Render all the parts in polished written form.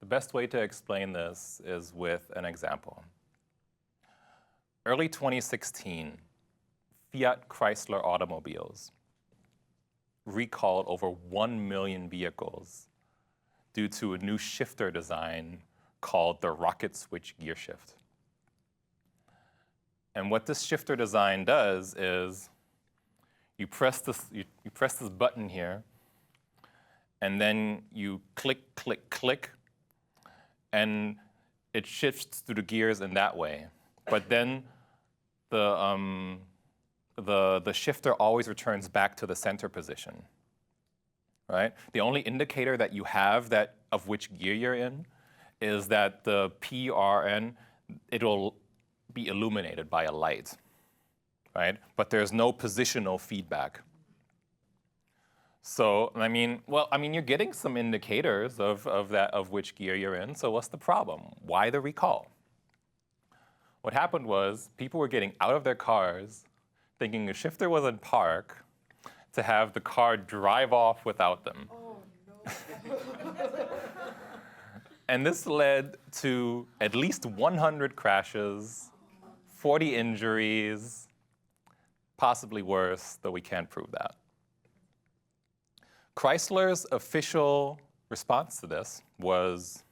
The best way to explain this is with an example. Early 2016, Fiat Chrysler automobiles recalled over 1 million vehicles due to a new shifter design called the rocket switch gear shift. And what this shifter design does is you press this button here, and then you click, click, click, and it shifts through the gears in that way. But then the shifter always returns back to the center position, right? The only indicator that you have of which gear you're in is that the PRN, it'll be illuminated by a light, right? But there's no positional feedback. So, you're getting some indicators of which gear you're in, so what's the problem? Why the recall? What happened was people were getting out of their cars thinking the shifter was in park to have the car drive off without them. Oh, no. And this led to at least 100 crashes, 40 injuries, possibly worse, though we can't prove that. Chrysler's official response to this was,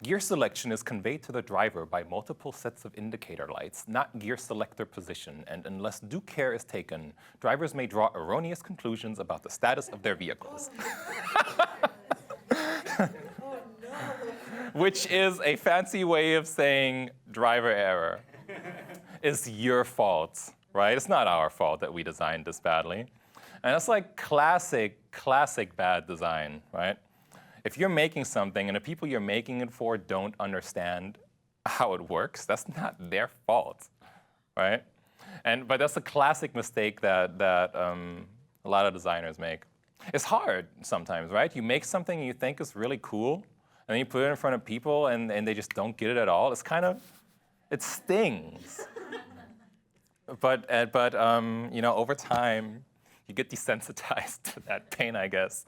gear selection is conveyed to the driver by multiple sets of indicator lights, not gear selector position, and unless due care is taken, drivers may draw erroneous conclusions about the status of their vehicles. Which is a fancy way of saying driver error. It's your fault, right? It's not our fault that we designed this badly. And it's like classic bad design, right? If you're making something and the people you're making it for don't understand how it works, that's not their fault, right? But that's a classic mistake that a lot of designers make. It's hard sometimes, right? You make something you think is really cool, and then you put it in front of people and they just don't get it at all. It stings. But over time, you get desensitized to that pain, I guess,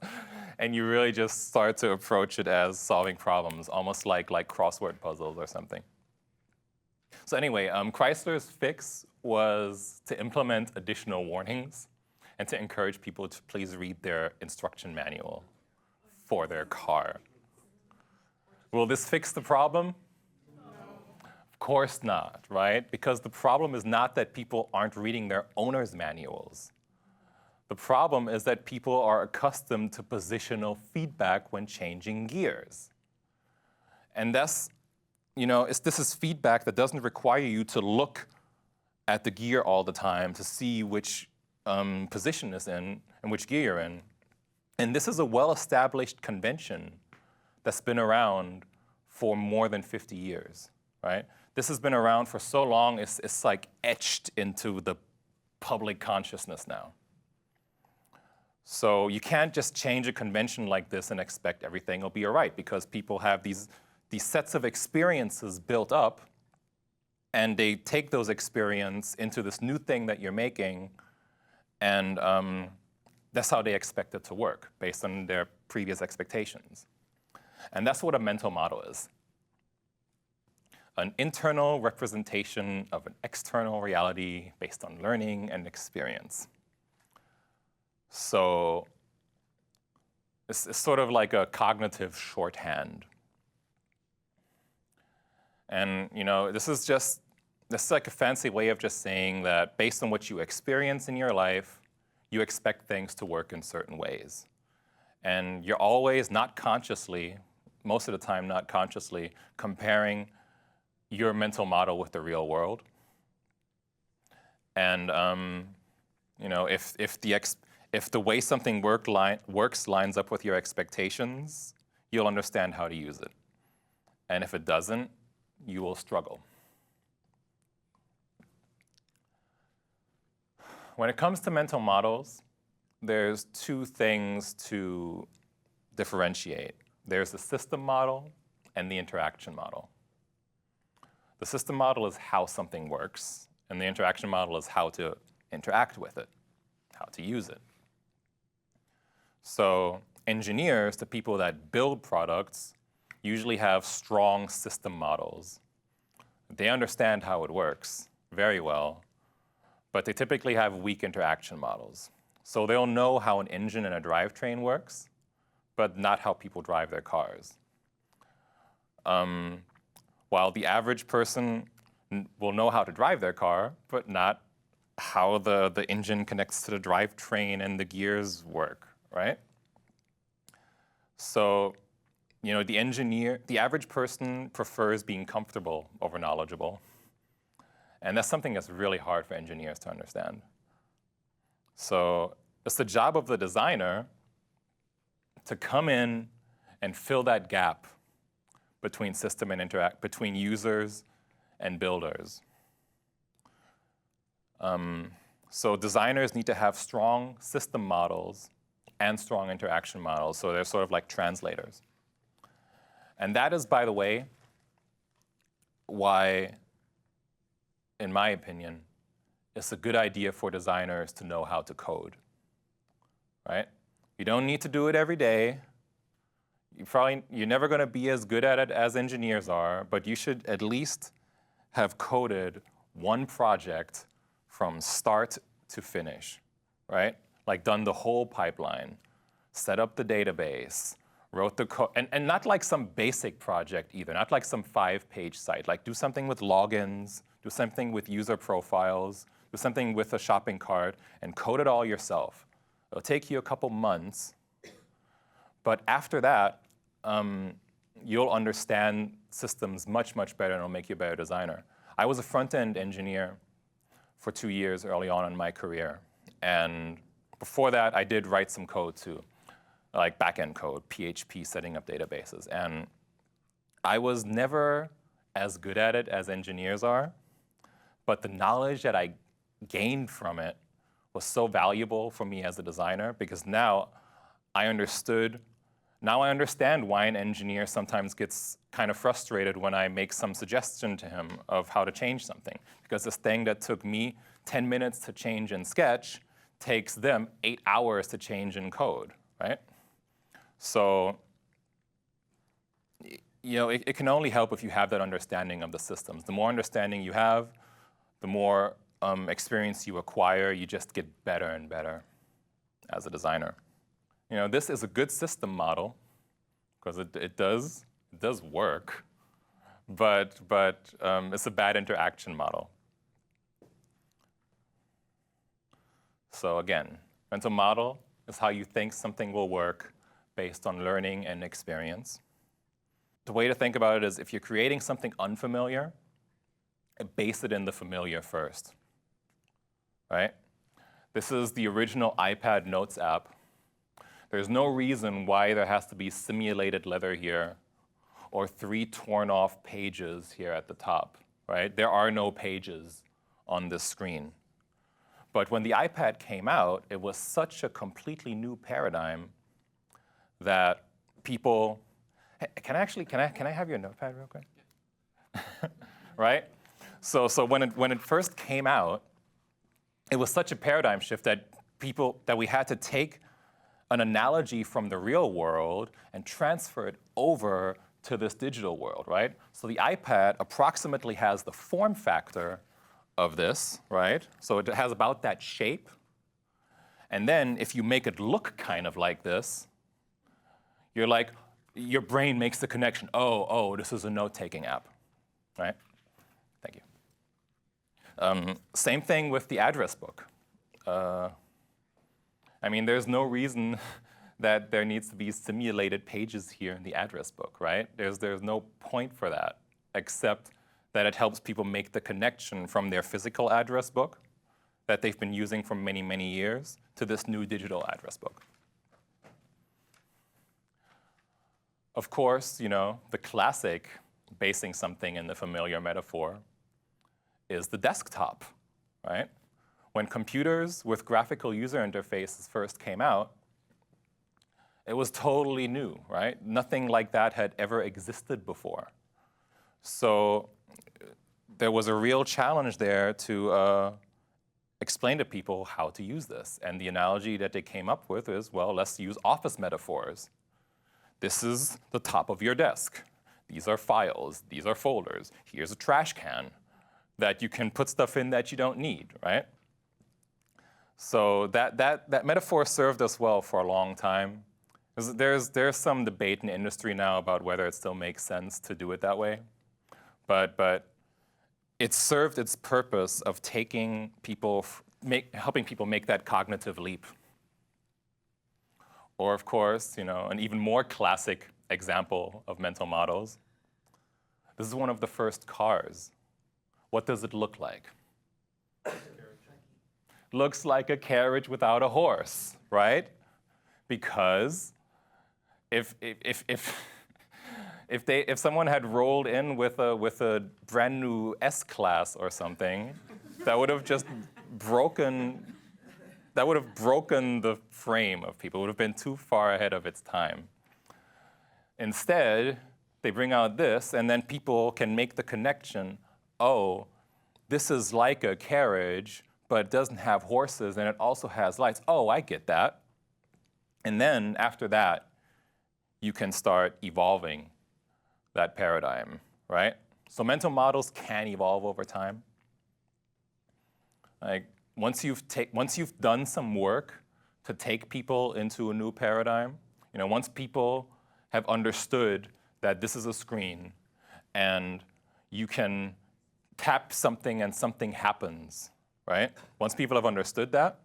and you really just start to approach it as solving problems, almost like crossword puzzles or something. So anyway, Chrysler's fix was to implement additional warnings and to encourage people to please read their instruction manual for their car. Will this fix the problem? No. Of course not, right? Because the problem is not that people aren't reading their owner's manuals. The problem is that people are accustomed to positional feedback when changing gears. And this is feedback that doesn't require you to look at the gear all the time to see which position is in and which gear you're in. And this is a well-established convention that's been around for more than 50 years, right? This has been around for so long, it's like etched into the public consciousness now. So you can't just change a convention like this and expect everything will be all right, because people have these sets of experiences built up, and they take those experiences into this new thing that you're making, and that's how they expect it to work, based on their previous expectations. And that's what a mental model is. An internal representation of an external reality based on learning and experience. So it's sort of like a cognitive shorthand. And this is like a fancy way of just saying that based on what you experience in your life, you expect things to work in certain ways. And you're always not consciously, most of the time not consciously, comparing your mental model with the real world. And if the way something works lines up with your expectations, you'll understand how to use it. And if it doesn't, you will struggle. When it comes to mental models, there's two things to differentiate. There's the system model and the interaction model. The system model is how something works, and the interaction model is how to interact with it, how to use it. So engineers, the people that build products, usually have strong system models. They understand how it works very well, but they typically have weak interaction models. So they'll know how an engine and a drivetrain works, but not how people drive their cars. While the average person will know how to drive their car, but not how the engine connects to the drivetrain and the gears work, right? So, the average person prefers being comfortable over knowledgeable. And that's something that's really hard for engineers to understand. So it's the job of the designer to come in and fill that gap between system and between users and builders. So designers need to have strong system models and strong interaction models. So they're sort of like translators. And that is, by the way, why, in my opinion, it's a good idea for designers to know how to code, right? You don't need to do it every day. You're never going to be as good at it as engineers are, but you should at least have coded one project from start to finish, right? Like done the whole pipeline, set up the database, wrote the code, and not like some basic project either, not like some 5-page site. Like do something with logins, do something with user profiles, do something with a shopping cart, and code it all yourself. It'll take you a couple months, but after that, you'll understand systems much, much better, and it'll make you a better designer. I was a front-end engineer for 2 years early on in my career. And before that, I did write some code too, like back-end code, PHP, setting up databases. And I was never as good at it as engineers are, but the knowledge that I gained from it was so valuable for me as a designer, because now I understand why an engineer sometimes gets kind of frustrated when I make some suggestion to him of how to change something. Because this thing that took me 10 minutes to change in Sketch takes them 8 hours to change in code, right? So, it can only help if you have that understanding of the systems. The more understanding you have, the more experience you acquire, you just get better and better as a designer. This is a good system model because it does work, but it's a bad interaction model. So again, mental model is how you think something will work based on learning and experience. The way to think about it is if you're creating something unfamiliar, base it in the familiar first, right? This is the original iPad Notes app. There's no reason why there has to be simulated leather here or 3 torn off pages here at the top, right? There are no pages on this screen. But when the iPad came out, it was such a completely new paradigm that people, hey, can I have your notepad real quick? Right? So when it first came out, it was such a paradigm shift that we had to take an analogy from the real world and transfer it over to this digital world, right? So the iPad approximately has the form factor of this, right? So it has about that shape. And then if you make it look kind of like this, your brain makes the connection, oh, this is a note-taking app, right? Thank you. Same thing with the address book. There's no reason that there needs to be simulated pages here in the address book, right? There's no point for that, except that it helps people make the connection from their physical address book that they've been using for many, many years to this new digital address book. Of course, the classic basing something in the familiar metaphor is the desktop, right? When computers with graphical user interfaces first came out, it was totally new, right? Nothing like that had ever existed before. So there was a real challenge there to explain to people how to use this. And the analogy that they came up with is, well, let's use office metaphors. This is the top of your desk, These are files. These are folders. Here's a trash can that you can put stuff in that you don't need, right? So that metaphor served us well for a long time. There's some debate in the industry now about whether it still makes sense to do it that way. But it served its purpose of taking people, helping people make that cognitive leap. Or of course, an even more classic example of mental models. This is one of the first cars. What does it look like? Looks like a carriage without a horse, right? Because if someone had rolled in with a brand new S-Class or something, that would have just broken the frame of people. It would have been too far ahead of its time. Instead, they bring out this, and then people can make the connection, oh, this is like a carriage, but it doesn't have horses, and it also has lights. Oh, I get that. And then after that, you can start evolving that paradigm, right? So mental models can evolve over time. Like once you've done some work to take people into a new paradigm, once people have understood that this is a screen and you can tap something and something happens, right? Once people have understood that,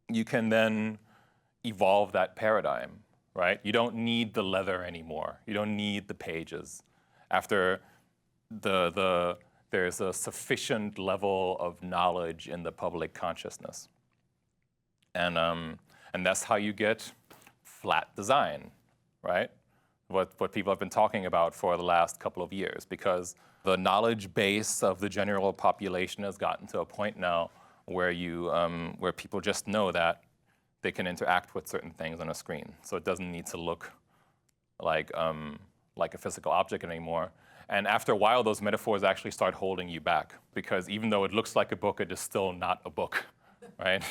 you can then evolve that paradigm, right? You don't need the leather anymore. You don't need the pages. After there's a sufficient level of knowledge in the public consciousness. And that's how you get flat design, right? What people have been talking about for the last couple of years, because the knowledge base of the general population has gotten to a point now where where people just know that they can interact with certain things on a screen. So it doesn't need to look like a physical object anymore. And after a while, those metaphors actually start holding you back, because even though it looks like a book, it is still not a book, right?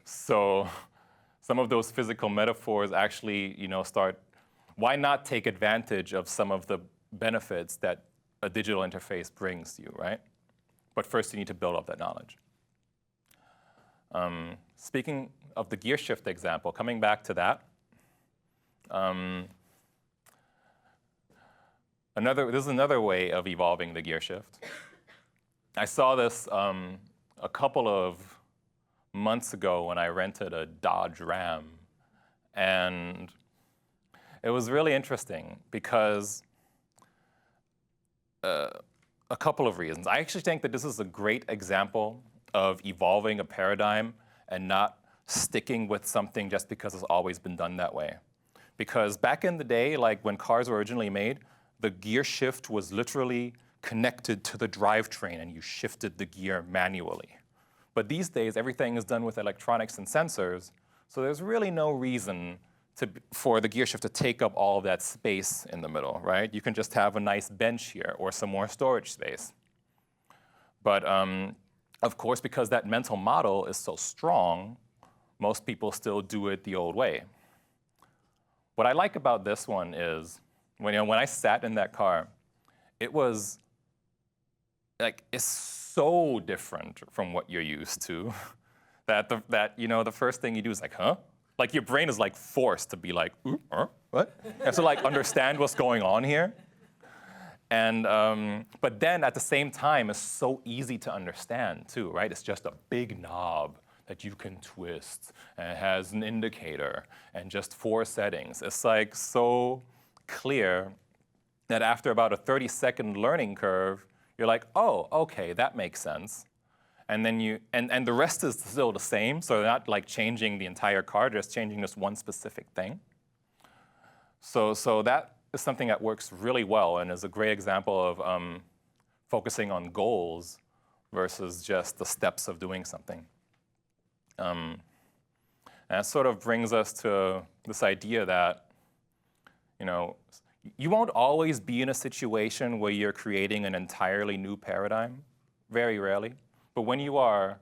So some of those physical metaphors actually, why not take advantage of some of the benefits that a digital interface brings you, right? But first, you need to build up that knowledge. Speaking of the gear shift example, coming back to that, this is another way of evolving the gear shift. I saw this a couple of months ago when I rented a Dodge Ram, and it was really interesting because a couple of reasons. I actually think that this is a great example of evolving a paradigm and not sticking with something just because it's always been done that way. Because back in the day, like when cars were originally made, the gear shift was literally connected to the drivetrain and you shifted the gear manually. But these days, everything is done with electronics and sensors, so there's really no reason for the gear shift to take up all of that space in the middle, right? You can just have a nice bench here or some more storage space. But of course, because that mental model is so strong, most people still do it the old way. What I like about this one is, when I sat in that car, it was like, it's so different from what you're used to that the first thing you do is like, huh? Like your brain is like forced to be like, what? You have to like understand what's going on here. And but then at the same time, it's so easy to understand too, right? It's just a big knob that you can twist, and it has an indicator and just 4 settings. It's like so clear that after about a 30-second learning curve, you're like, oh, okay, that makes sense. And then and the rest is still the same, so they're not like changing the entire car, they're just changing this one specific thing. So that is something that works really well and is a great example of focusing on goals versus just the steps of doing something. And that sort of brings us to this idea that, you won't always be in a situation where you're creating an entirely new paradigm, very rarely. But when you are,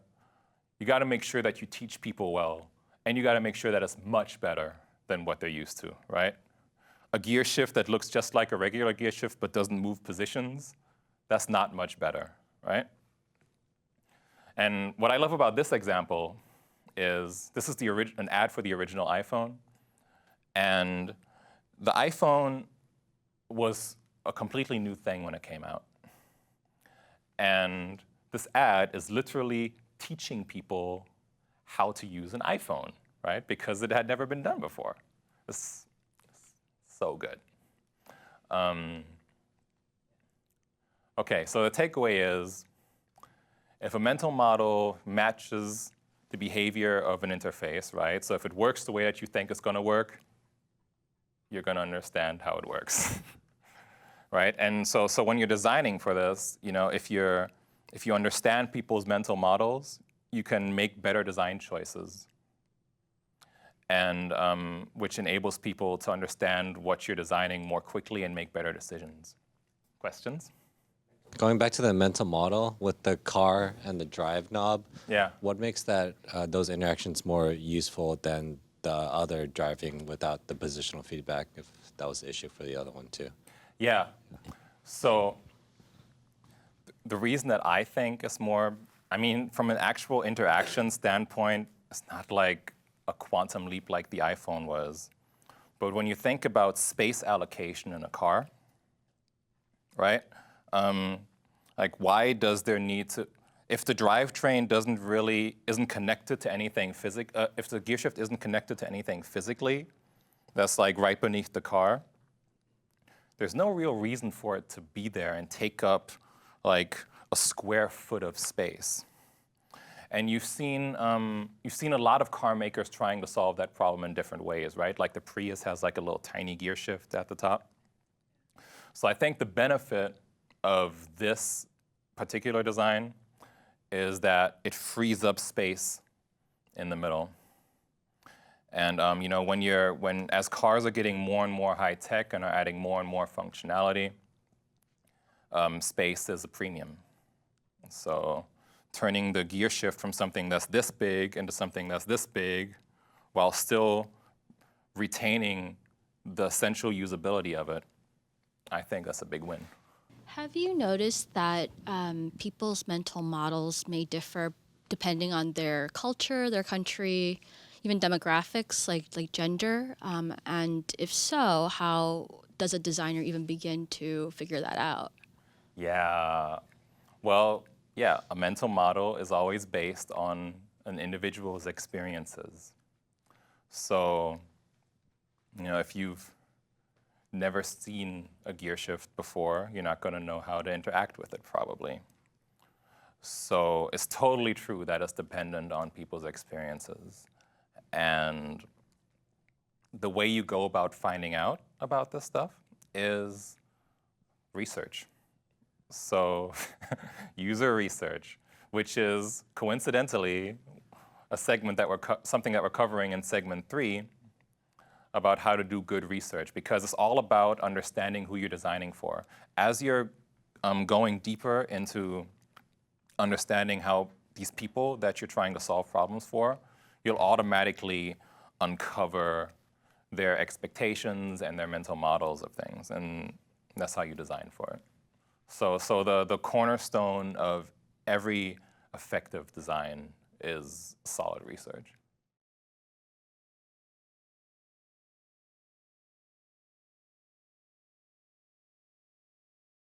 you got to make sure that you teach people well, and you got to make sure that it's much better than what they're used to, right? a gear shift that looks just like a regular gear shift but doesn't move positions, that's not much better, right? And what I love about this example is this is an ad for the original iPhone. And the iPhone was a completely new thing when it came out. And this ad is literally teaching people how to use an iPhone, right? Because it had never been done before. It's so good. OK, so the takeaway is, if a mental model matches the behavior of an interface, right? So if it works the way that you think it's going to work, you're going to understand how it works, right? And so when you're designing for this, if you understand people's mental models, you can make better design choices, and which enables people to understand what you're designing more quickly and make better decisions. Questions? Going back to the mental model with the car and the drive knob, Yeah. what makes those interactions more useful than the other driving without the positional feedback, if that was the issue for the other one too? Yeah. So the reason that I think is more, from an actual interaction standpoint, it's not like a quantum leap like the iPhone was. But when you think about space allocation in a car, right? Why does there need to, if the drivetrain isn't connected to anything if the gear shift isn't connected to anything physically, that's right beneath the car, there's no real reason for it to be there and take up a square foot of space. And you've seen a lot of car makers trying to solve that problem in different ways, right? Like the Prius has a little tiny gear shift at the top. So I think the benefit of this particular design is that it frees up space in the middle. And as cars are getting more and more high tech and are adding more and more functionality, space is a premium. So turning the gear shift from something that's this big into something that's this big, while still retaining the essential usability of it, I think that's a big win. Have you noticed that people's mental models may differ depending on their culture, their country, even demographics like gender? And if so, how does a designer even begin to figure that out? Yeah. Well, yeah, a mental model is always based on an individual's experiences. So, if you've never seen a gear shift before, you're not going to know how to interact with it, probably. So it's totally true that it's dependent on people's experiences. And the way you go about finding out about this stuff is research. So user research, which is coincidentally something that we're covering in segment 3, about how to do good research, because it's all about understanding who you're designing for. As you're going deeper into understanding how these people that you're trying to solve problems for, you'll automatically uncover their expectations and their mental models of things, and that's how you design for it. So the cornerstone of every effective design is solid research.